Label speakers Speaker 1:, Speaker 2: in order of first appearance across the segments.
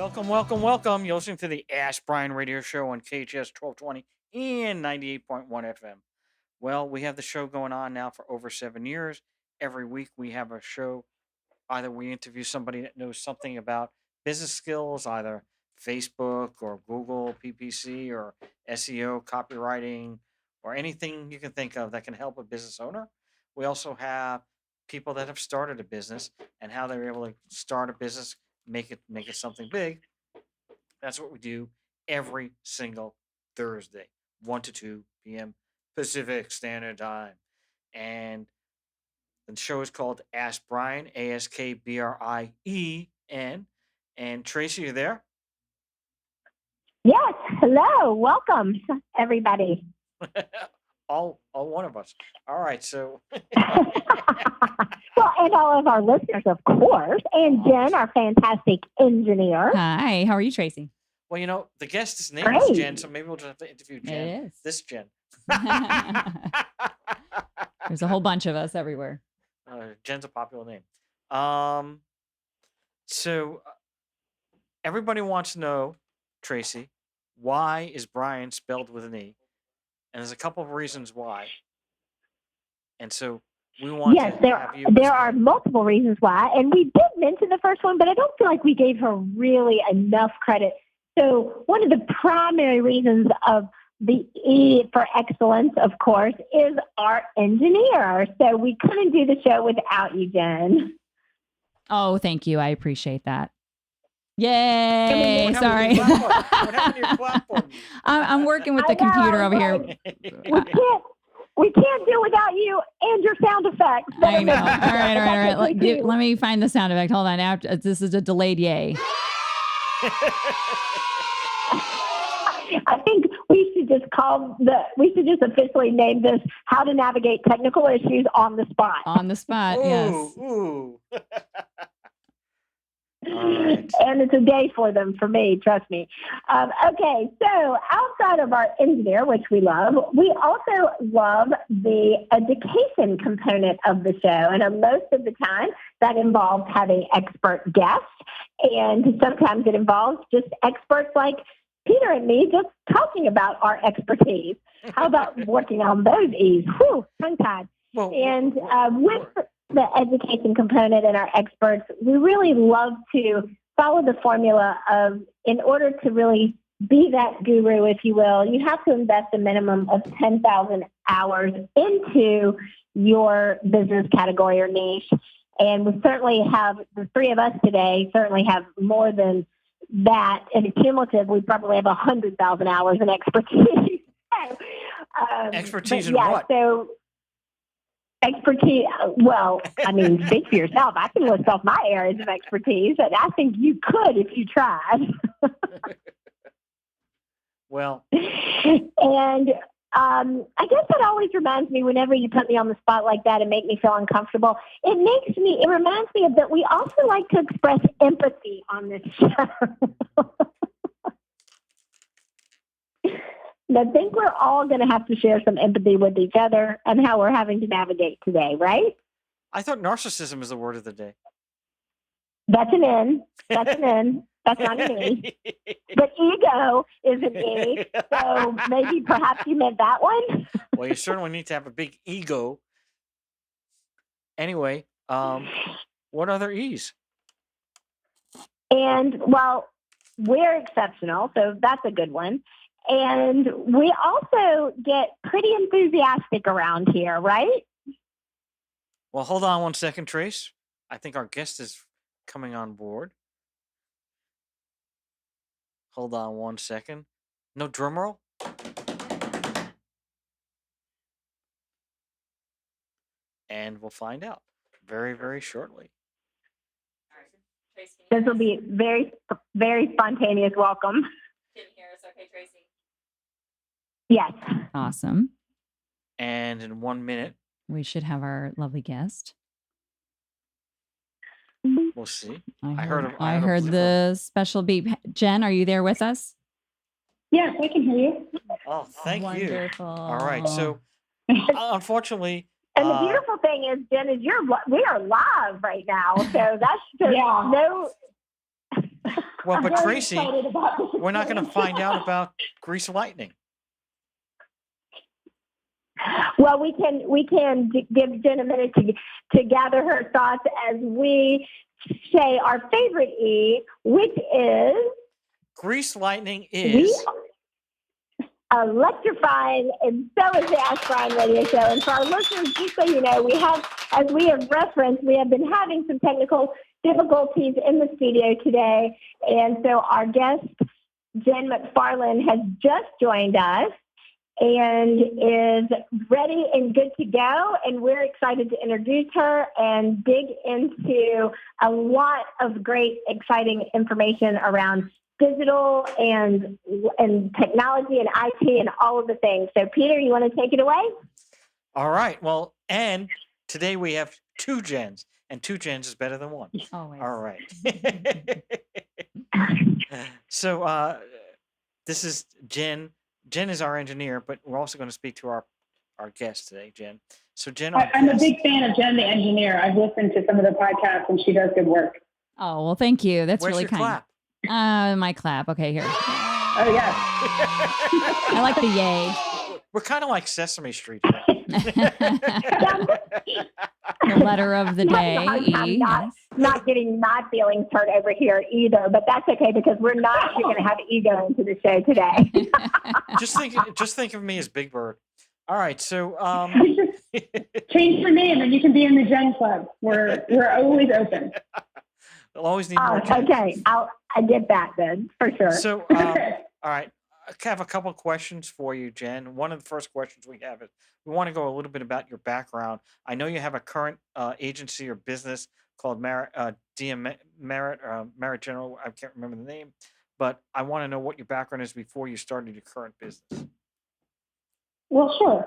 Speaker 1: Welcome, welcome, welcome. You're listening to the Ask Brien Radio Show on KHTS 1220 and 98.1 FM. Well, we have the show going on now for over 7 years. Every week we have a show. Either we interview somebody that knows something about business skills, either Facebook or Google, PPC, or SEO, copywriting, or anything you can think of that can help a business owner. We also have people that have started a business and how they were able to start a business, make it something big. That's what we do every single Thursday, 1 to 2 p.m. Pacific Standard Time. And the show is called Ask Brien, AskBrien. And Tracy, you there?
Speaker 2: Yes. Hello. Welcome, everybody.
Speaker 1: all one of us. All right. So.
Speaker 2: Well, and all of our listeners, of course, and Jen, our fantastic engineer.
Speaker 3: Hi. How are you, Tracy?
Speaker 1: Well, the guest's name is Jen, so maybe we'll just have to interview Jen.
Speaker 3: It is.
Speaker 1: This Jen.
Speaker 3: There's a whole bunch of us everywhere.
Speaker 1: Jen's a popular name. So everybody wants to know, Tracy, why is Brien spelled with an E? And there's a couple of reasons why. And so we want to have you.
Speaker 2: There are multiple reasons why. And we did mention the first one, but I don't feel like we gave her really enough credit. So one of the primary reasons of the E for excellence, of course, is our engineer. So we couldn't do the show without you, Jen.
Speaker 3: Oh, thank you. I appreciate that. Yay! Sorry.
Speaker 1: What happened to your clap button?
Speaker 3: I'm working with the computer over here.
Speaker 2: We can't do without you and your sound effects.
Speaker 3: I know. All right. Let me find the sound effect. Hold on. This is a delayed yay.
Speaker 2: I think we should just officially name this "How to Navigate Technical Issues on the Spot."
Speaker 3: On the spot, yes.
Speaker 1: Ooh. Right.
Speaker 2: And it's a day for them, for me, trust me. Okay, so outside of our engineer, which we love, we also love the education component of the show. And most of the time, that involves having expert guests. And sometimes it involves just experts like Peter and me just talking about our expertise. How about working on those E's? Whew, tongue-tied. And with the education component and our experts, we really love to follow the formula of, in order to really be that guru, if you will, you have to invest a minimum of 10,000 hours into your business category or niche. And we certainly have, the three of us today certainly have more than that. And cumulative, we probably have 100,000 hours in expertise.
Speaker 1: Expertise in what?
Speaker 2: So expertise, well, I mean, speak for yourself. I can list off my areas of expertise, and I think you could if you tried.
Speaker 1: Well.
Speaker 2: And I guess that always reminds me, whenever you put me on the spot like that and make me feel uncomfortable, it reminds me of that we also like to express empathy on this show. I think we're all going to have to share some empathy with each other and how we're having to navigate today, right?
Speaker 1: I thought narcissism is the word of the day.
Speaker 2: That's an N. That's not an E. But ego is an E. So maybe perhaps you meant that one.
Speaker 1: Well, you certainly need to have a big ego. Anyway, what other E's?
Speaker 2: And, well, we're exceptional, so that's a good one. And we also get pretty enthusiastic around here, right?
Speaker 1: Well, hold on one second, Trace. I think our guest is coming on board. Hold on one second. No drum roll? And we'll find out very, very shortly.
Speaker 2: This will be very, very spontaneous welcome.
Speaker 3: Can you hear us okay, Tracy?
Speaker 2: Yes.
Speaker 3: Awesome.
Speaker 1: And in 1 minute,
Speaker 3: we should have our lovely guest.
Speaker 1: We'll see.
Speaker 3: I heard the special beep. Jen, are you there with us?
Speaker 2: Yes, I can hear you.
Speaker 1: Oh, thank you.
Speaker 3: Wonderful.
Speaker 1: All right. So, unfortunately.
Speaker 2: And the beautiful thing is, Jen, we are live right now. So that's just
Speaker 1: Well,
Speaker 2: I'm
Speaker 1: but
Speaker 2: very
Speaker 1: Traci,
Speaker 2: excited about this
Speaker 1: we're not going to
Speaker 2: experience.
Speaker 1: find out about Grease Lightning.
Speaker 2: Well, we can give Jen a minute to gather her thoughts as we say our favorite E, which is
Speaker 1: Grease Lightning
Speaker 2: we
Speaker 1: is
Speaker 2: electrifying, and so is the Ask Brien Radio Show. And for our listeners, just so you know, as we have referenced, we have been having some technical difficulties in the studio today, and so our guest Jen McFarland has just joined us and is ready and good to go. And we're excited to introduce her and dig into a lot of great, exciting information around digital and technology and IT and all of the things. So, Peter, you want to take it away?
Speaker 1: all right. Well, and today we have two Jens, and two Jens is better than one.
Speaker 3: Always.
Speaker 1: All right. So this is Jen. Jen is our engineer, but we're also going to speak to our guest today, Jen. So Jen,
Speaker 4: I'm a big fan of Jen, the engineer. I've listened to some of the podcasts, and she does good work.
Speaker 3: Oh, well, thank you. That's
Speaker 1: Where's
Speaker 3: really
Speaker 1: your
Speaker 3: kind.
Speaker 1: clap?
Speaker 3: My clap. Okay, here.
Speaker 4: Oh, yeah.
Speaker 3: I like the yay.
Speaker 1: We're kind of like Sesame Street.
Speaker 3: The letter of the
Speaker 2: I'm
Speaker 3: day.
Speaker 2: having a hard time
Speaker 3: E. Yes.
Speaker 2: not getting my feelings hurt over here either, but that's okay because we're not going to have ego into the show today.
Speaker 1: just think of me as Big Bird. All right, so
Speaker 4: Change your name, and you can be in the Jen Club. We're always open.
Speaker 1: I'll always need more. Jens.
Speaker 2: Okay, I get that then for sure.
Speaker 1: So all right, I have a couple of questions for you, Jen. One of the first questions we have is we want to go a little bit about your background. I know you have a current agency or business called Marit Digital. I can't remember the name, but I want to know what your background is before you started your current business.
Speaker 4: Well, sure.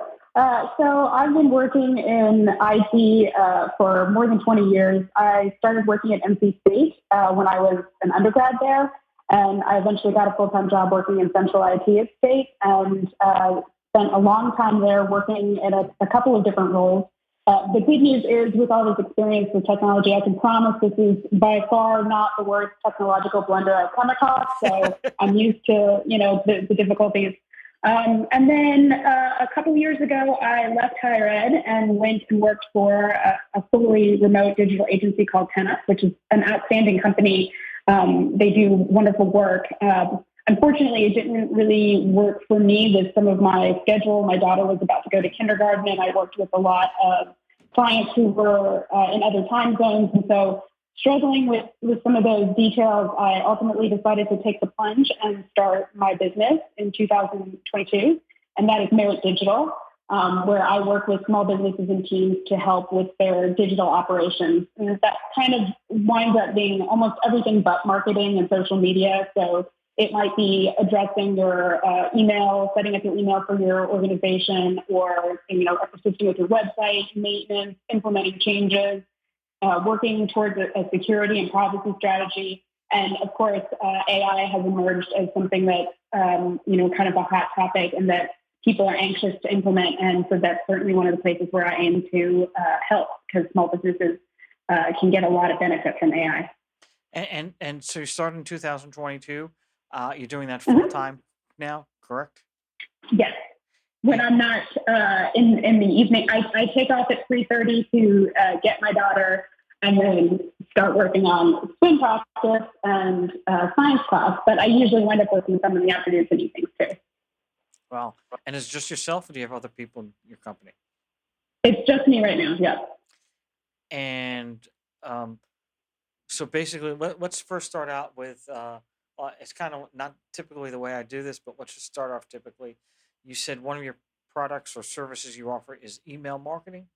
Speaker 4: So I've been working in IT for more than 20 years. I started working at NC State when I was an undergrad there, and I eventually got a full-time job working in central IT at State, and spent a long time there working in a couple of different roles. The good news is, with all this experience with technology, I can promise this is by far not the worst technological blunder I've come across. So I'm used to, the difficulties. And then a couple of years ago, I left higher ed and went and worked for a fully remote digital agency called Tennis, which is an outstanding company. They do wonderful work. Unfortunately, it didn't really work for me with some of my schedule. My daughter was about to go to kindergarten, and I worked with a lot of clients who were in other time zones. And so struggling with some of those details, I ultimately decided to take the plunge and start my business in 2022, and that is Marit Digital, where I work with small businesses and teams to help with their digital operations. And that kind of winds up being almost everything but marketing and social media. So it might be addressing your email, setting up your email for your organization, or assisting with your website, maintenance, implementing changes, working towards a security and privacy strategy. And of course, AI has emerged as something that, kind of a hot topic and that people are anxious to implement. And so that's certainly one of the places where I aim to help, because small businesses can get a lot of benefit from AI.
Speaker 1: And so you started in 2022. You're doing that full time now, correct?
Speaker 4: Yes. When I'm not in the evening, I take off at 3:30 to get my daughter, and then start working on swim practice and science class. But I usually wind up working some in the afternoons and evenings too.
Speaker 1: Wow. And is it just yourself, or do you have other people in your company?
Speaker 4: It's just me right now, yeah.
Speaker 1: And so basically, let's first start out with, it's kind of not typically the way I do this, but let's just start off typically. You said one of your products or services you offer is email marketing?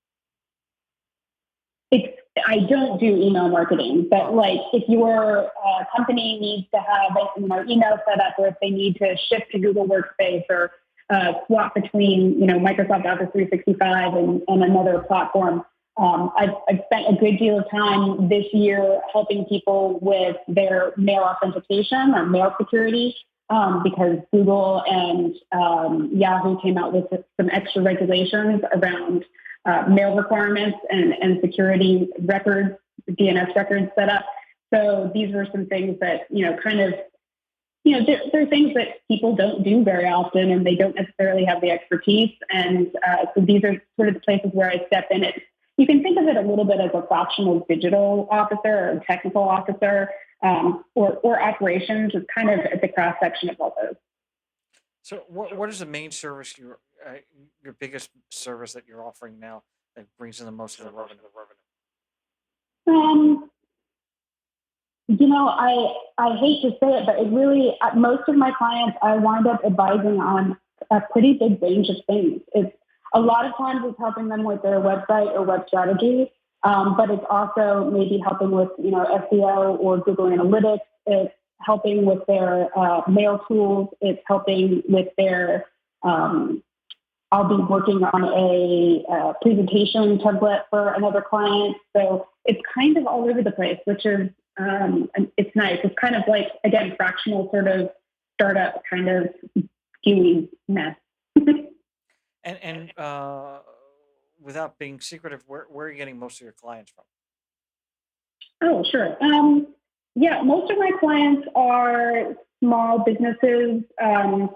Speaker 4: I don't do email marketing, but like if your company needs to have email set up, or if they need to shift to Google Workspace or swap between Microsoft Office 365 and another platform, I've spent a good deal of time this year helping people with their mail authentication or mail security, because Google and Yahoo came out with some extra regulations around mail requirements and security records, DNS records set up. So these were some things that, kind of, there are things that people don't do very often and they don't necessarily have the expertise. And so these are sort of the places where I step in. You can think of it a little bit as a fractional digital officer or a technical officer, or operations. Is kind of at the cross section of all those.
Speaker 1: So what is the main service your biggest service that you're offering now that brings in the most of the revenue?
Speaker 4: Um, I hate to say it, but it really, most of my clients, I wind up advising on a pretty big range of things. It's a lot of times it's helping them with their website or web strategy, but it's also maybe helping with, SEO or Google Analytics. It's helping with their mail tools. It's helping with their, I'll be working on a presentation template for another client. So it's kind of all over the place, which is, it's nice. It's kind of like, again, fractional sort of startup kind of gooey mess.
Speaker 1: And without being secretive, where are you getting most of your clients from?
Speaker 4: Oh, sure. Yeah, most of my clients are small businesses,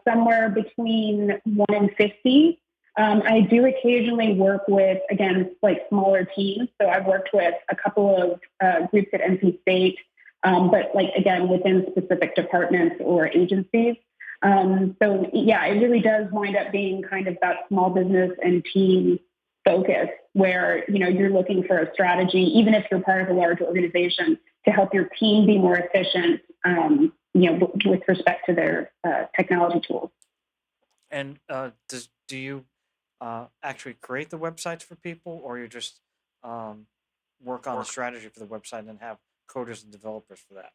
Speaker 4: somewhere between 1 and 50. I do occasionally work with, again, like smaller teams. So I've worked with a couple of groups at NC State, but like, again, within specific departments or agencies. So yeah, it really does wind up being kind of that small business and team focus where, you're looking for a strategy, even if you're part of a large organization, to help your team be more efficient, with respect to their technology tools.
Speaker 1: And do you actually create the websites for people, or you just work on the strategy for the website and have coders and developers for that?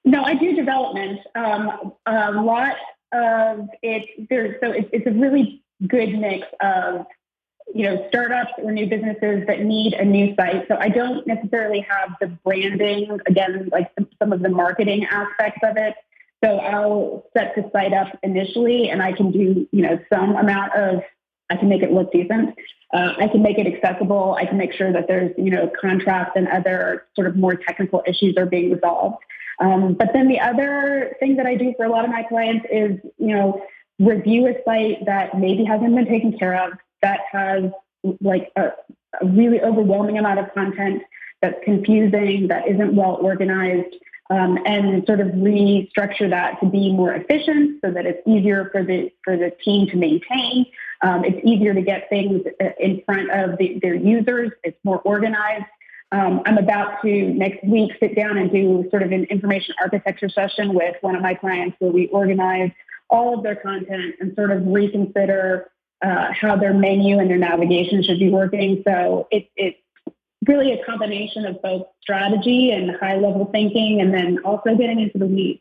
Speaker 4: No, I do development. A lot of it. It's a really good mix of startups or new businesses that need a new site. So I don't necessarily have the branding, again, like some of the marketing aspects of it. So I'll set the site up initially and I can do, some amount of, I can make it look decent. I can make it accessible. I can make sure that there's, contracts and other sort of more technical issues are being resolved. But then the other thing that I do for a lot of my clients is, review a site that maybe hasn't been taken care of, that has like a really overwhelming amount of content that's confusing, that isn't well organized, and sort of restructure that to be more efficient so that it's easier for the team to maintain. It's easier to get things in front of their users. It's more organized. I'm about to next week sit down and do sort of an information architecture session with one of my clients where we organize all of their content and sort of reconsider how their menu and their navigation should be working. So it's really a combination of both strategy and high-level thinking, and then also getting into the weeds.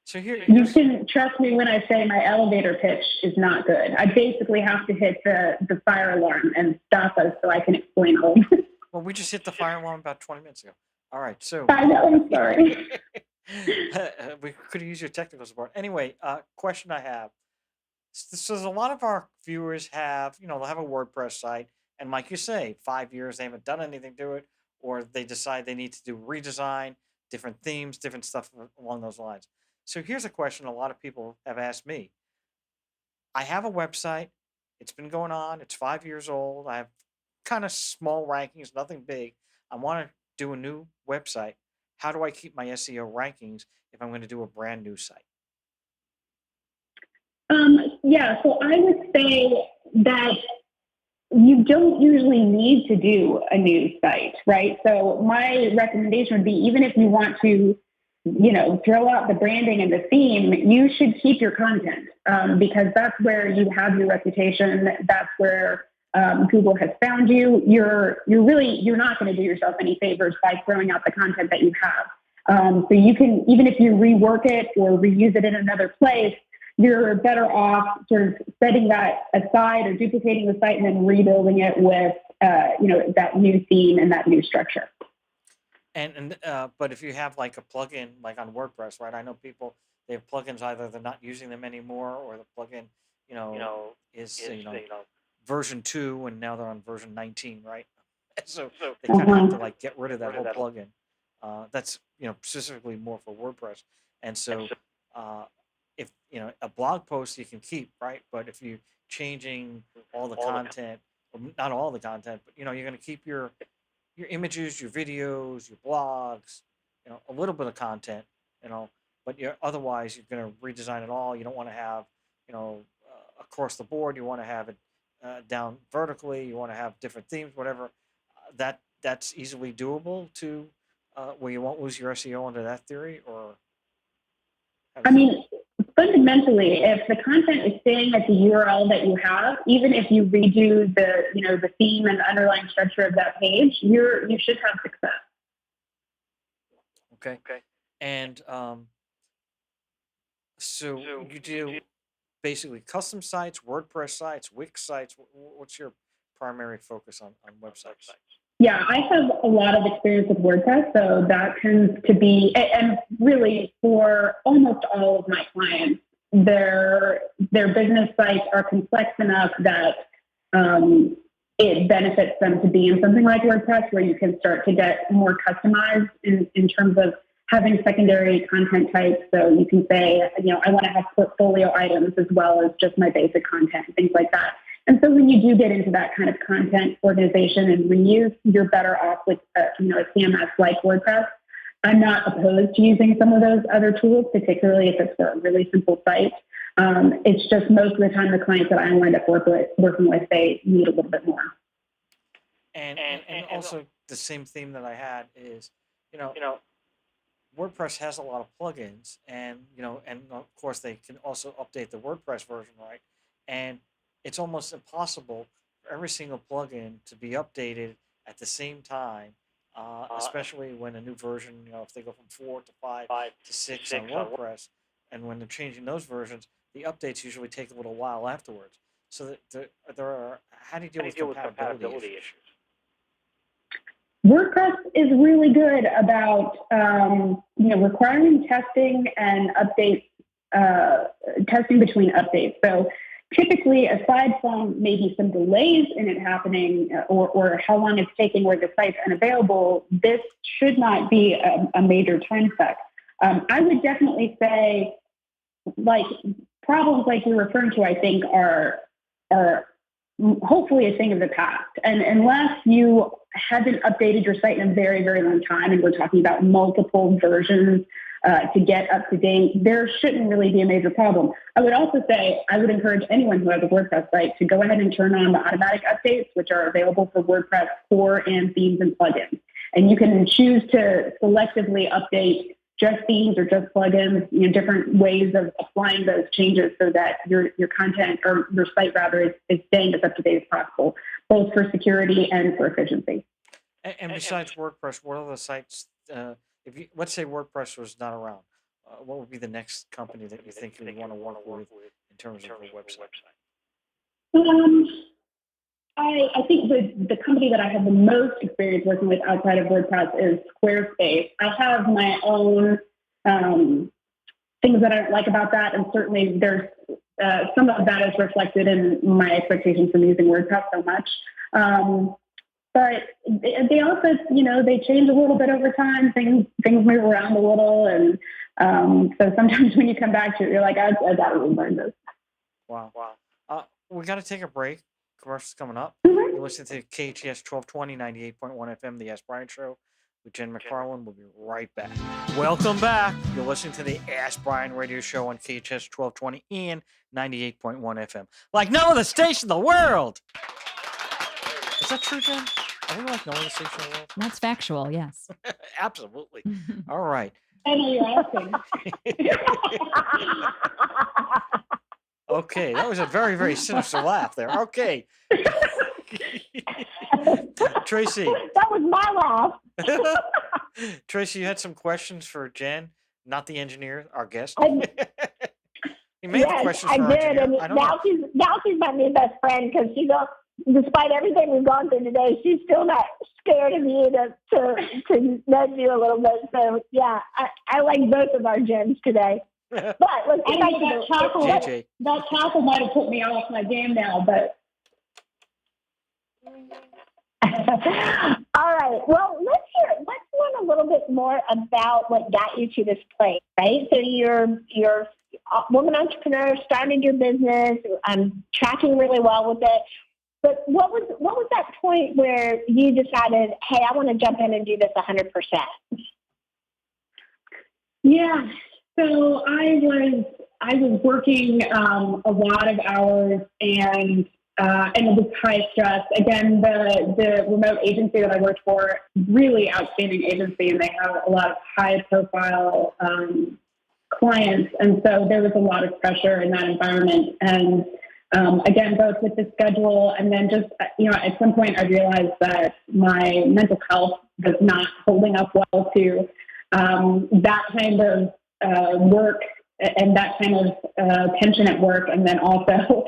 Speaker 1: So
Speaker 4: you can trust me when I say my elevator pitch is not good. I basically have to hit the fire alarm and stop us so I can explain all.
Speaker 1: Well, we just hit the fire alarm about 20 minutes ago. All right, so
Speaker 4: I know, I'm sorry.
Speaker 1: we could use your technical support. Anyway, question I have. So a lot of our viewers have, they'll have a WordPress site, and like you say, 5 years they haven't done anything to it, or they decide they need to do redesign, different themes, different stuff along those lines. So here's a question a lot of people have asked me. I have a website. It's been going on. It's 5 years old. I have kind of small rankings, nothing big. I want to do a new website. How do I keep my SEO rankings if I'm going to do a brand new site?
Speaker 4: Yeah, so I would say that you don't usually need to do a new site, right? So my recommendation would be, even if you want to, throw out the branding and the theme, you should keep your content, because that's where you have your reputation. That's where Google has found you. You're not going to do yourself any favors by throwing out the content that you have. So you can, even if you rework it or reuse it in another place, you're better off sort of setting that aside or duplicating the site and then rebuilding it with, that new theme and that new structure.
Speaker 1: But if you have like a plugin, like on WordPress, right? I know people, they have plugins, either they're not using them anymore, or the plugin, is version 2 and now they're on version 19, right? So they kind of have to like get rid of that whole plugin. That's specifically more for WordPress. And so, uh, if a blog post you can keep, right, but if you're changing all the content, or not all the content, but you're going to keep your images, your videos, your blogs, a little bit of content, you know, but otherwise you're going to redesign it all. You don't want to have, across the board. You want to have it down vertically. You want to have different themes, whatever. That's easily doable to where you won't lose your SEO under that theory, or.
Speaker 4: I mean, fundamentally, if the content is staying at the URL that you have, even if you redo the theme and the underlying structure of that page, you should have success.
Speaker 1: Okay. And so you do basically custom sites, WordPress sites, Wix sites. What's your primary focus on websites?
Speaker 4: Yeah, I have a lot of experience with WordPress, so that tends to be, and really for almost all of my clients, their business sites are complex enough that it benefits them to be in something like WordPress, where you can start to get more customized in terms of having secondary content types. So you can say, I want to have portfolio items as well as just my basic content, things like that. And so when you do get into that kind of content organization and reuse, you're better off with a CMS like WordPress. I'm not opposed to using some of those other tools, particularly if it's for a really simple site. It's just most of the time the clients that I wind up working with, they need a little bit more.
Speaker 1: And also the same theme that I had is, WordPress has a lot of plugins, and of course they can also update the WordPress version, right? And it's almost impossible for every single plugin to be updated at the same time, especially when a new version, if they go from 4 to 5 to 6 on WordPress, and when they're changing those versions, the updates usually take a little while afterwards. So that there are, how do you deal with compatibility issues?
Speaker 4: WordPress is really good about requiring testing and updates, testing between updates. So typically, aside from maybe some delays in it happening or how long it's taking where the site's unavailable, this should not be a major time suck. I would definitely say, like, problems like you're referring to, I think, are hopefully a thing of the past. And unless you haven't updated your site in a very, very long time, and we're talking about multiple versions to get up to date, there shouldn't really be a major problem. I would also say I would encourage anyone who has a WordPress site to go ahead and turn on the automatic updates, which are available for WordPress core and themes and plugins. And you can choose to selectively update just themes or just plugins, different ways of applying those changes so that your content, or your site rather, is staying as up to date as possible, both for security and for efficiency.
Speaker 1: And besides WordPress, what other sites, let's say WordPress was not around, what would be the next company that you think you would want to work with in terms of a website?
Speaker 4: I think the company that I have the most experience working with outside of WordPress is Squarespace. I have my own things that I don't like about that, and certainly there's some of that is reflected in my expectations from using WordPress so much. But they also, they change a little bit over time. Things move around a little, and so sometimes when you come back to it, you're like, I got to relearn this.
Speaker 1: Wow. We got to take a break. Commercials coming up.
Speaker 4: Mm-hmm.
Speaker 1: You're listening to KHTS 1220, 98.1 FM, the Ask Brien Show with Jen McFarland. We'll be right back. Welcome back. You're listening to the Ask Brien radio show on KHTS 1220 and 98.1 FM. Like no other station in the world. Is that true, Jen? Are we like no other station in the world?
Speaker 3: That's factual, yes.
Speaker 1: Absolutely. All right.
Speaker 4: I know you're asking.
Speaker 1: Okay, that was a very, very sinister laugh there. Okay. Traci.
Speaker 2: That was my laugh.
Speaker 1: Traci, you had some questions for Jen, not the engineer, our guest. You may have questions for our engineer.
Speaker 2: And now she's my new best friend, because despite everything we've gone through today, she's still not scared of you to nudge you a little bit. So yeah, I like both of our Jens today. But let's get back to
Speaker 4: JJ. That tackle might have put me off my game now, but
Speaker 2: All right. Well, let's learn a little bit more about what got you to this place, right? So you're a woman entrepreneur, started your business, tracking really well with it. But what was that point where you decided, hey, I want to jump in and do this 100%?
Speaker 4: Yeah. So I was working a lot of hours and it was high stress. Again, the remote agency that I worked for, really outstanding agency, and they have a lot of high profile clients. And so there was a lot of pressure in that environment. And again, both with the schedule and then just, at some point I realized that my mental health was not holding up well to that kind of work and that kind of tension at work, and then also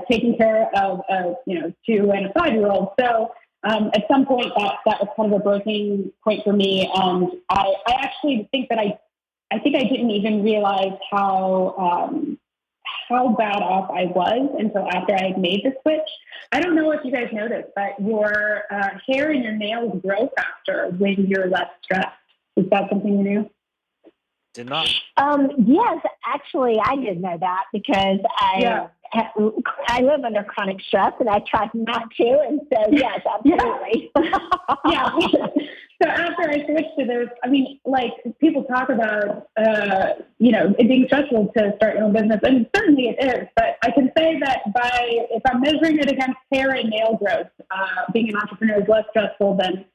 Speaker 4: taking care of 2 and a 5-year-old. So at some point that was kind of a breaking point for me, and I actually think that I think I didn't even realize how bad off I was until after I had made the switch. I don't know if you guys know this, but your hair and your nails grow faster when you're less stressed. Is that something you knew?
Speaker 1: Did not.
Speaker 2: Yes, actually, I did know that because I live under chronic stress and I try not to. And so, yes, absolutely.
Speaker 4: Yeah. So after I switched to this, I mean, like people talk about, it being stressful to start your own business, and certainly it is. But I can say that if I'm measuring it against hair and nail growth, being an entrepreneur is less stressful than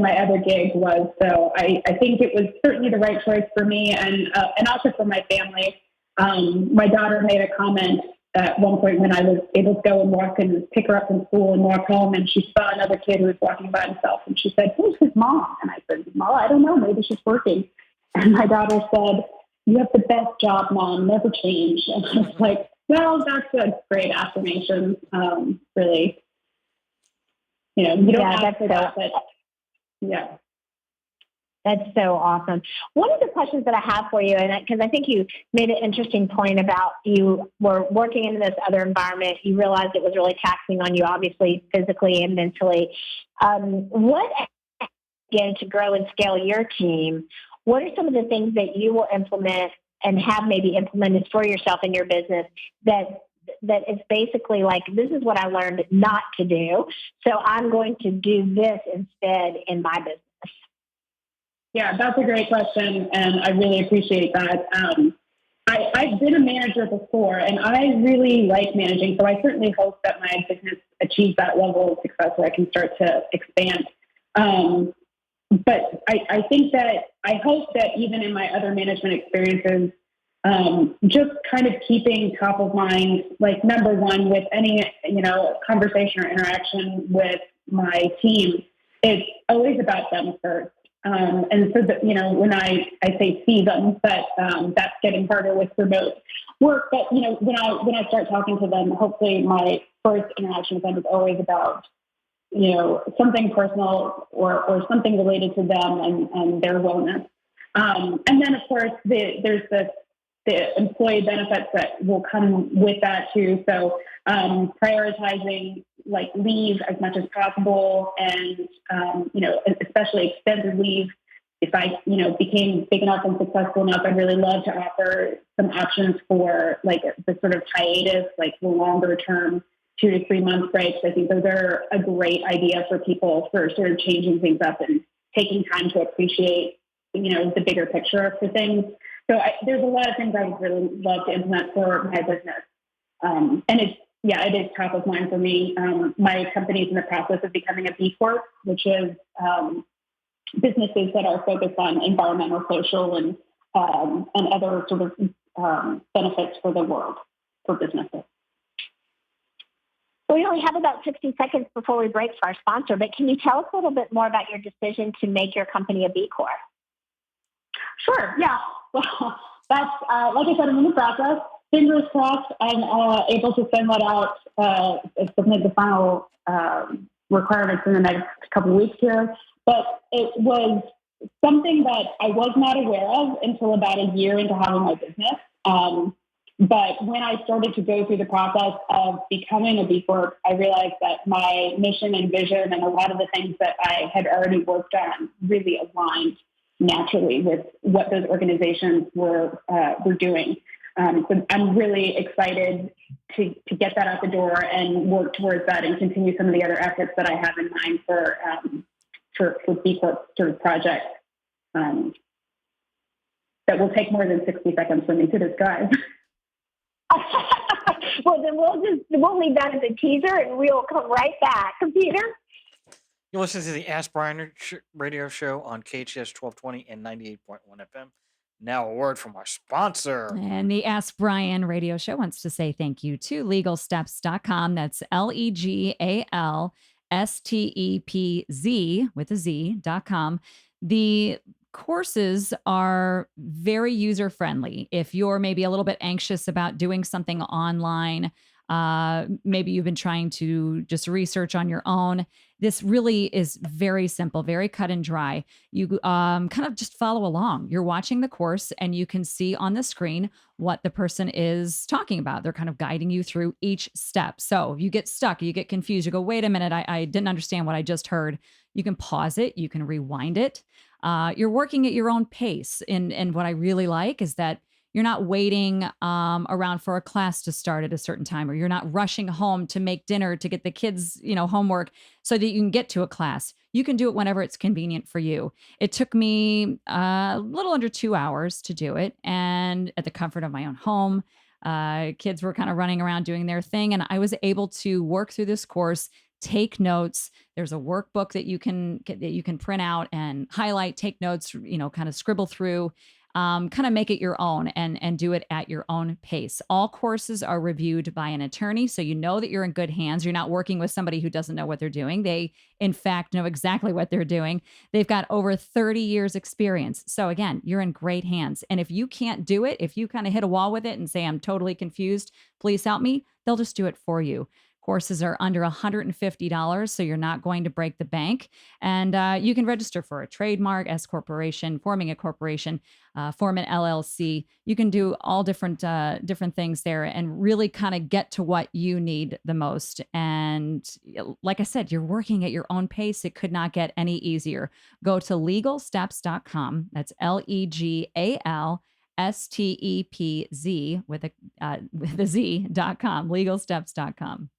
Speaker 4: my other gig was. So I think it was certainly the right choice for me and also for my family. My daughter made a comment at one point when I was able to go and walk and pick her up from school and walk home, and she saw another kid who was walking by himself, and she said, "Who's his mom?" And I said, "Well, I don't know. Maybe she's working." And my daughter said, "You have the best job, Mom. Never change." And I was like, well, that's a great affirmation. Really, you don't ask for that, but yeah.
Speaker 2: That's so awesome. One of the questions that I have for you, and because I think you made an interesting point about you were working in this other environment, you realized it was really taxing on you, obviously, physically and mentally. What, again, to grow and scale your team, what are some of the things that you will implement and have maybe implemented for yourself in your business that is basically like, this is what I learned not to do, so I'm going to do this instead in my business?
Speaker 4: Yeah, that's a great question, and I really appreciate that. I've been a manager before, and I really like managing, so I certainly hope that my business achieves that level of success where I can start to expand. But I think that I hope that even in my other management experiences, just kind of keeping top of mind, like number one with any, conversation or interaction with my team, it's always about them first. And so that, when I say see them, but that's getting harder with remote work. But, when I start talking to them, hopefully my first interaction with them is always about, something personal or something related to them and their wellness. And then, of course, there's the employee benefits that will come with that too. So prioritizing like leave as much as possible, and especially extended leave. If I became big enough and successful enough, I'd really love to offer some options for like the sort of hiatus, like the longer term 2 to 3 month breaks. I think those are a great idea for people for sort of changing things up and taking time to appreciate the bigger picture for things. So there's a lot of things I would really love to implement for my business. And it is top of mind for me. My company is in the process of becoming a B Corp, which is businesses that are focused on environmental, social, and other sort of benefits for the world for businesses.
Speaker 2: We only have about 60 seconds before we break for our sponsor, but can you tell us a little bit more about your decision to make your company a B Corp?
Speaker 4: Sure, yeah. Well, that's, like I said, I'm in the process. Fingers crossed, I'm able to send that out, submit the final requirements in the next couple of weeks here. But it was something that I was not aware of until about a year into having my business. But when I started to go through the process of becoming a B Corp, I realized that my mission and vision and a lot of the things that I had already worked on really aligned naturally with what those organizations were doing. So I'm really excited to get that out the door and work towards that and continue some of the other efforts that I have in mind for B Corp sort of projects that will take more than 60 seconds for me to describe.
Speaker 2: Well, then we'll leave that as a teaser, and we'll come right back. Peter?
Speaker 1: You listen to the Ask Brien radio show on KHTS 1220 and 98.1 FM. Now a word from our sponsor.
Speaker 3: And the Ask Brien radio show wants to say thank you to legalsteps.com. That's LEGALSTEPZ with a Z.com. The courses are very user friendly. If you're maybe a little bit anxious about doing something online, maybe you've been trying to just research on your own, this really is very simple, very cut and dry. You kind of just follow along. You're watching the course and you can see on the screen what the person is talking about. They're kind of guiding you through each step. So if you get stuck, you get confused, you go, wait a minute, I didn't understand what I just heard. You can pause it, you can rewind it. You're working at your own pace. And what I really like is that you're not waiting around for a class to start at a certain time, or you're not rushing home to make dinner to get the kids, homework so that you can get to a class. You can do it whenever it's convenient for you. It took me a little under 2 hours to do it, and at the comfort of my own home. Kids were kind of running around doing their thing, and I was able to work through this course, take notes. There's a workbook that you can print out and highlight, take notes, kind of scribble through. Kind of make it your own and do it at your own pace. All courses are reviewed by an attorney, so you know that you're in good hands. You're not working with somebody who doesn't know what they're doing. They, in fact, know exactly what they're doing. They've got over 30 years experience. So again, you're in great hands. And if you can't do it, if you kind of hit a wall with it and say, I'm totally confused, please help me, they'll just do it for you. Courses are under $150, so you're not going to break the bank. And you can register for a trademark, S corporation, forming a corporation, form an LLC. You can do all different things there and really kind of get to what you need the most. And like I said, you're working at your own pace. It could not get any easier. Go to legalsteps.com. That's LEGALSTEPZ with a Z.com, legalsteps.com.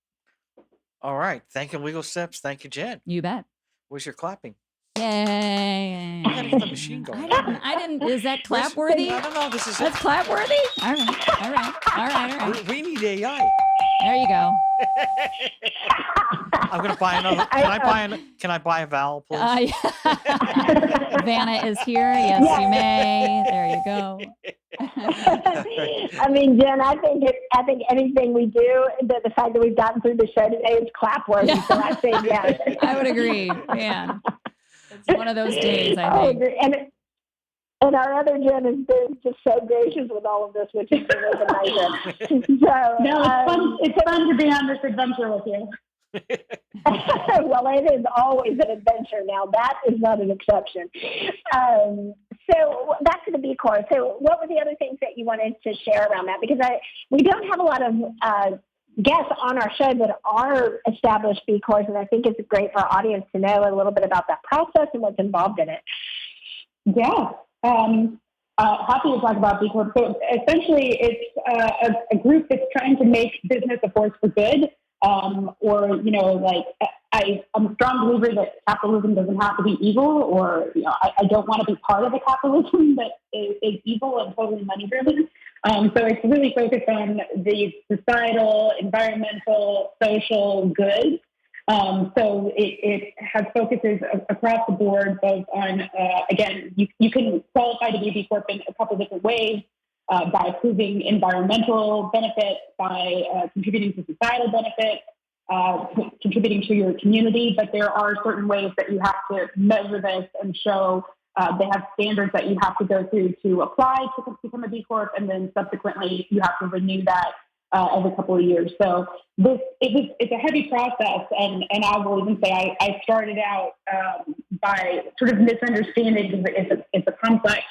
Speaker 1: All right. Thank you, Legal Steps. Thank you, Jen.
Speaker 3: You bet.
Speaker 1: Where's your clapping?
Speaker 3: Yay.
Speaker 1: I gotta get the machine going.
Speaker 3: I didn't, is that clap worthy?
Speaker 1: I don't know. This is
Speaker 3: That's clap worthy? All right.
Speaker 1: We need AI.
Speaker 3: There you go.
Speaker 1: I'm gonna buy another. Can I buy a vowel, please?
Speaker 3: Vanna is here. Yes, you may. There you go.
Speaker 2: I mean, Jen, I think anything we do, the fact that we've gotten through the show today is clap-worthy.
Speaker 3: Yeah.
Speaker 2: So I think yes.
Speaker 3: I would agree. Man, it's one of those days, I think.
Speaker 2: And our other Jen has been just so gracious with all of this, which is really nice. So,
Speaker 4: No, it's fun. It's fun to be on this adventure with you.
Speaker 2: Well, it is always an adventure now. That is not an exception. So back to the B Corps. So what were the other things that you wanted to share around that? Because we don't have a lot of guests on our show that are established B Corps, and I think it's great for our audience to know a little bit about that process and what's involved in it.
Speaker 4: Yeah. Happy to talk about B Corp. So essentially, it's a group that's trying to make business a force for good. I'm a strong believer that capitalism doesn't have to be evil, or I don't want to be part of a capitalism that is evil and totally money driven. So it's really focused on the societal, environmental, social goods. So it has focuses across the board, both on, again, you can qualify to be a B Corp in a couple different ways, by proving environmental benefits, by contributing to societal benefits, contributing to your community. But there are certain ways that you have to measure this and show. They have standards that you have to go through to apply to become a B Corp, and then subsequently you have to renew that every couple of years. So it's a heavy process, and I will even say I started out by sort of misunderstanding it's a complex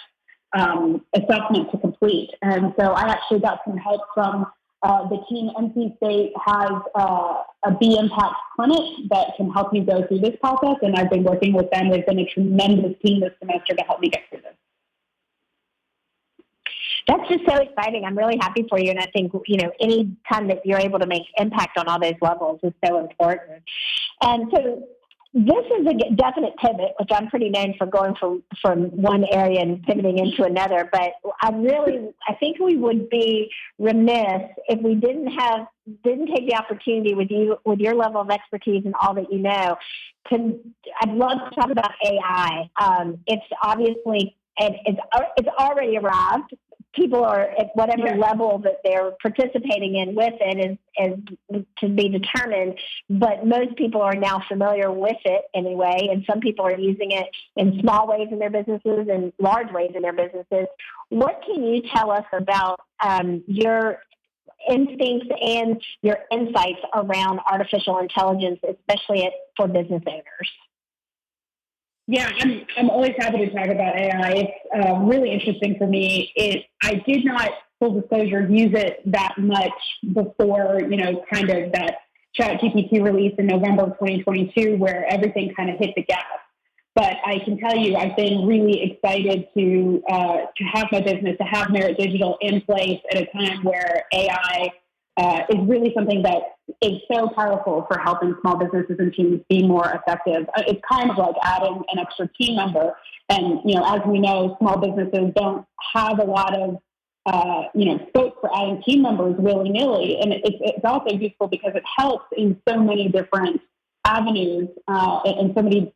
Speaker 4: assessment to complete. And so I actually got some help from the team. NC State has a B Impact clinic that can help you go through this process, and I've been working with them. They've been a tremendous team this semester to help me get through this.
Speaker 2: That's just so exciting. I'm really happy for you. And I think, any time that you're able to make impact on all those levels is so important. And so this is a definite pivot, which I'm pretty known for going from one area and pivoting into another. But I think we would be remiss if we didn't take the opportunity with you, with your level of expertise and all that you know. I'd love to talk about AI. It's obviously, it's already arrived. People are at whatever level that they're participating in with it is to be determined, but most people are now familiar with it anyway, and some people are using it in small ways in their businesses and large ways in their businesses. What can you tell us about your instincts and your insights around artificial intelligence, especially for business owners?
Speaker 4: Yeah, I'm always happy to talk about AI. It's really interesting for me. I did not, full disclosure, use it that much before, kind of that ChatGPT release in November of 2022, where everything kind of hit the gas. But I can tell you, I've been really excited to have my business, to have Marit Digital in place at a time where AI is really something that is so powerful for helping small businesses and teams be more effective. It's kind of like adding an extra team member. And, as we know, small businesses don't have a lot of, scope for adding team members willy-nilly. And it's also useful because it helps in so many different avenues and so many,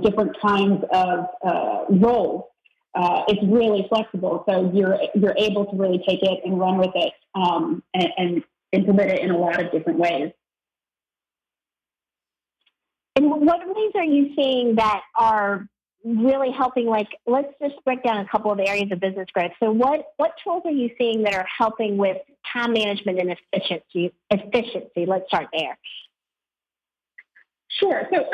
Speaker 4: different kinds of roles. It's really flexible. So you're able to really take it and run with it and implement it in a lot of different ways.
Speaker 2: And what ways are you seeing that are really helping? Like, let's just break down a couple of areas of business growth. So what tools are you seeing that are helping with time management and efficiency? Let's start there.
Speaker 4: Sure. So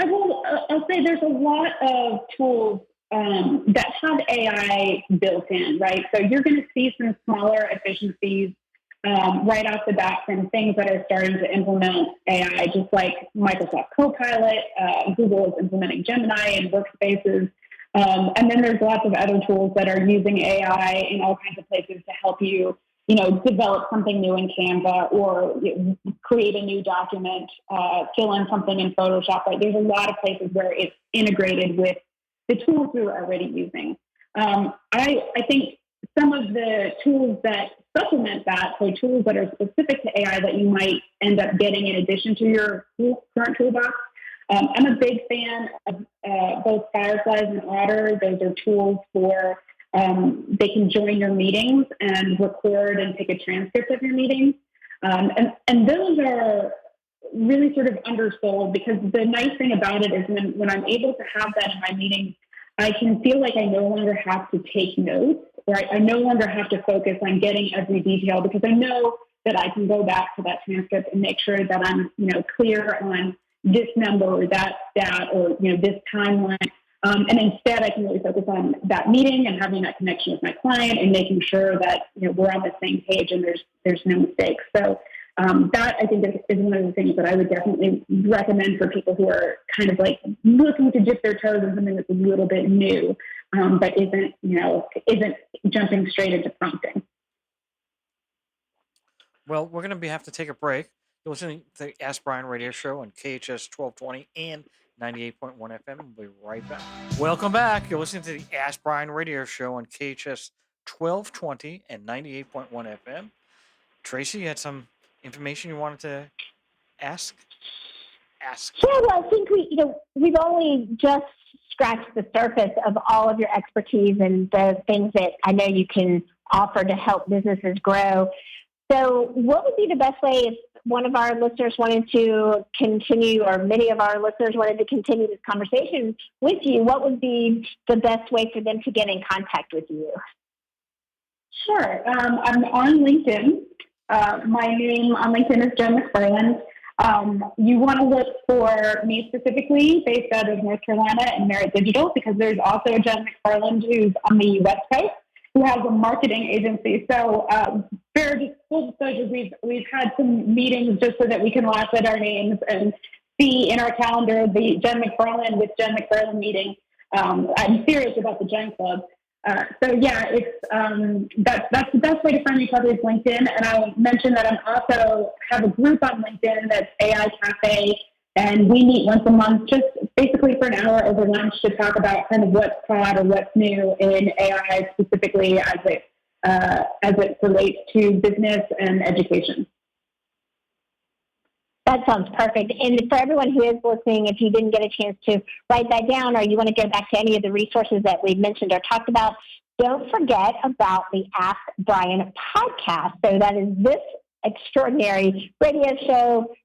Speaker 4: I'll say there's a lot of tools that have AI built in, right? So you're going to see some smaller efficiencies right off the bat from things that are starting to implement AI, just like Microsoft Copilot. Google is implementing Gemini in workspaces. And then there's lots of other tools that are using AI in all kinds of places to help you, develop something new in Canva or create a new document, fill in something in Photoshop. Right? There's a lot of places where it's integrated with the tools we're already using. I think some of the tools that supplement that, so tools that are specific to AI that you might end up getting in addition to your current toolbox. I'm a big fan of both Fireflies and Otter. Those are tools for they can join your meetings and record and take a transcript of your meetings. And those are really sort of undersold because the nice thing about it is when I'm able to have that in my meetings, I can feel like I no longer have to take notes, or I no longer have to focus on getting every detail because I know that I can go back to that transcript and make sure that I'm, clear on this number or that stat or, this timeline. And instead, I can really focus on that meeting and having that connection with my client and making sure that, we're on the same page and there's no mistakes. So that I think is one of the things that I would definitely recommend for people who are kind of like looking to dip their toes in something that's a little bit new, but isn't jumping straight into prompting.
Speaker 1: Well, we're going to have to take a break. You're listening to the Ask Brien Radio Show on KHTS 1220 and 98.1 FM. We'll be right back. Welcome back. You're listening to the Ask Brien Radio Show on KHTS 1220 and 98.1 FM. Traci, you had some information you wanted to ask?
Speaker 2: Yeah, well, I think we've only just scratched the surface of all of your expertise and the things that I know you can offer to help businesses grow. So what would be the best way if one of our listeners wanted to continue, or many of our listeners wanted to continue this conversation with you? What would be the best way for them to get in contact with you?
Speaker 4: Sure. I'm on LinkedIn. My name on LinkedIn is Jen McFarland. You want to look for me specifically based out of North Carolina and Marit Digital because there's also a Jen McFarland who's on the West Coast. who has a marketing agency. So, fair full disclosure, we've had some meetings just so that we can laugh at our names and see in our calendar the Jen McFarland with Jen McFarland meeting. I'm serious about the Jen Club. So yeah, it's that's the best way to find each other is LinkedIn. And I'll mention that I'm also have a group on LinkedIn that's AI Cafe, and we meet once a month, just basically for an hour over lunch to talk about kind of what's hot or what's new in AI, specifically as it relates to business and education.
Speaker 2: That sounds perfect. And for everyone who is listening, if you didn't get a chance to write that down or you want to go back to any of the resources that we've mentioned or talked about, don't forget about the Ask Brien podcast. So that is this extraordinary radio show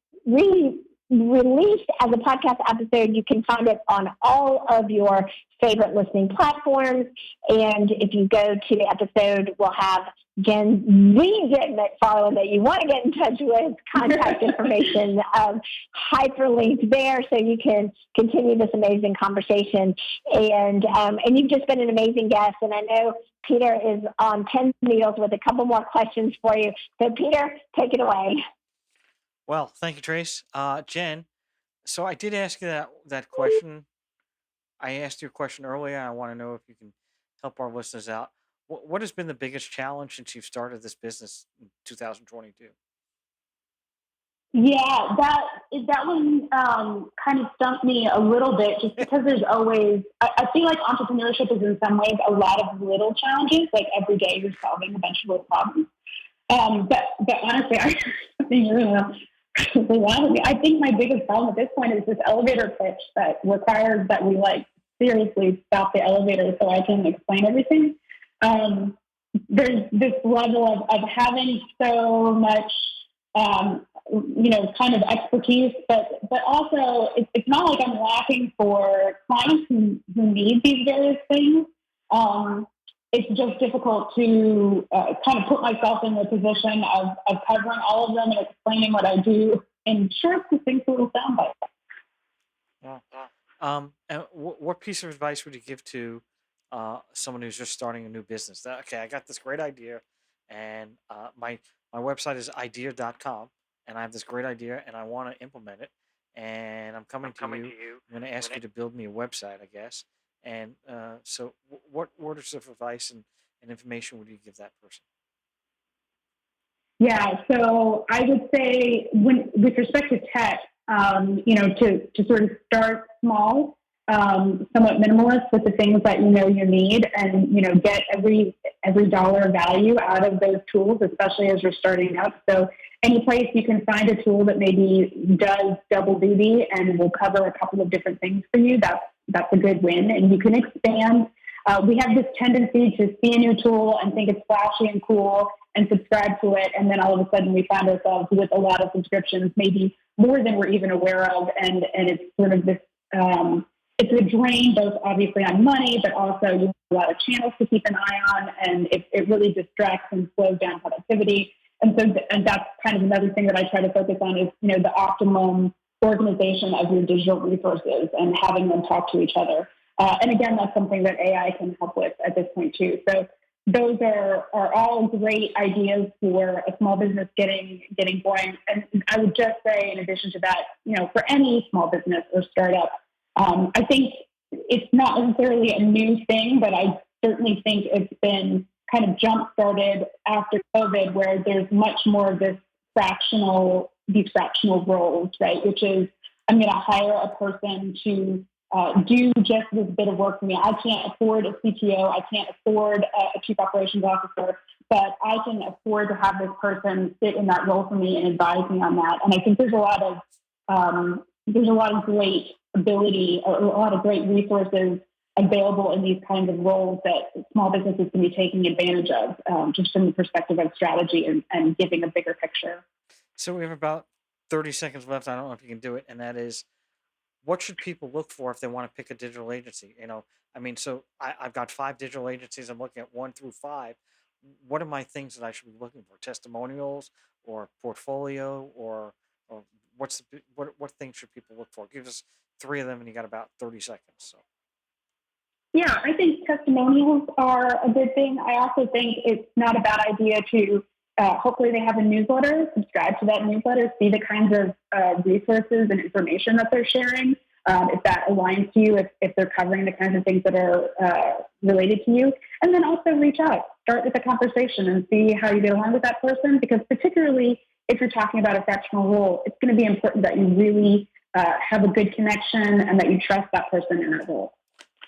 Speaker 2: released as a podcast episode. You can find it on all of your favorite listening platforms. And if you go to the episode, we'll have Jen McFarland that you want to get in touch with, contact information hyperlinked there so you can continue this amazing conversation. And you've just been an amazing guest. And I know Peter is on pins and needles with a couple more questions for you. So Peter, take it away.
Speaker 1: Well, thank you, Trace. Jen, so I did ask you that question. I asked you a question earlier. I want to know if you can help our listeners out. What has been the biggest challenge since you've started this business in 2022?
Speaker 4: Yeah, that one kind of stumped me a little bit, just because there's always. I feel like entrepreneurship is in some ways a lot of little challenges. Like every day, you're solving a bunch of little problems. But honestly, I think really wild with me. I think my biggest problem at this point is this elevator pitch that requires that we like seriously stop the elevator so I can explain everything. There's this level of having so much, kind of expertise, but also it's not like I'm lacking for clients who need these various things. It's just difficult to kind of put myself in the position of covering all of them and explaining what I do in short, succinct little sound bites.
Speaker 1: Yeah. And what piece of advice would you give to someone who's just starting a new business? Okay, I got this great idea, and my website is idea.com, and I have this great idea, and I want to implement it, and I'm coming to you. I'm going to ask you to build me a website, I guess. And so, what words of advice and information would you give that person?
Speaker 4: Yeah, so I would say with respect to tech, to sort of start small, somewhat minimalist with the things that you need, and get every dollar value out of those tools, especially as you're starting up. So any place you can find a tool that maybe does double duty and will cover a couple of different things for you, that's a good win, and you can expand. We have this tendency to see a new tool and think it's flashy and cool and subscribe to it, and then all of a sudden we find ourselves with a lot of subscriptions, maybe more than we're even aware of, and it's sort of this. It's a drain, both obviously on money, but also you have a lot of channels to keep an eye on, and it really distracts and slows down productivity. And that's kind of another thing that I try to focus on is the optimum organization of your digital resources and having them talk to each other. And again, that's something that AI can help with at this point too. So those are all great ideas for a small business getting going. And I would just say, in addition to that, for any small business or startup, I think it's not necessarily a new thing, but I certainly think it's been kind of jump started after COVID, where there's much more of these fractional roles, right? Which is, I'm going to hire a person to do just this bit of work for me. I can't afford a CTO. I can't afford a chief operations officer, but I can afford to have this person sit in that role for me and advise me on that. And I think there's a lot of great ability, a lot of great resources available in these kinds of roles that small businesses can be taking advantage of, just from the perspective of strategy and giving a bigger picture.
Speaker 1: So we have about 30 seconds left. I don't know if you can do it. And that is, what should people look for if they want to pick a digital agency? So I've got 5 digital agencies. I'm looking at 1 through 5. What are my things that I should be looking for? Testimonials or portfolio or what things should people look for? Give us 3 of them, and you got about 30 seconds. So.
Speaker 4: Yeah, I think testimonials are a good thing. I also think it's not a bad idea to hopefully they have a newsletter, subscribe to that newsletter, see the kinds of resources and information that they're sharing. If that aligns to you, if they're covering the kinds of things that are related to you, and then also reach out, start with a conversation and see how you get along with that person. Because particularly if you're talking about a fractional role, it's going to be important that you really have a good connection and that you trust that person in that role.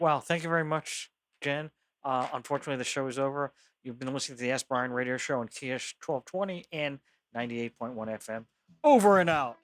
Speaker 1: Well, thank you very much, Jen. Unfortunately, the show is over. You've been listening to the Ask Brien Radio Show on KHTS 1220 and 98.1 FM. Over and out.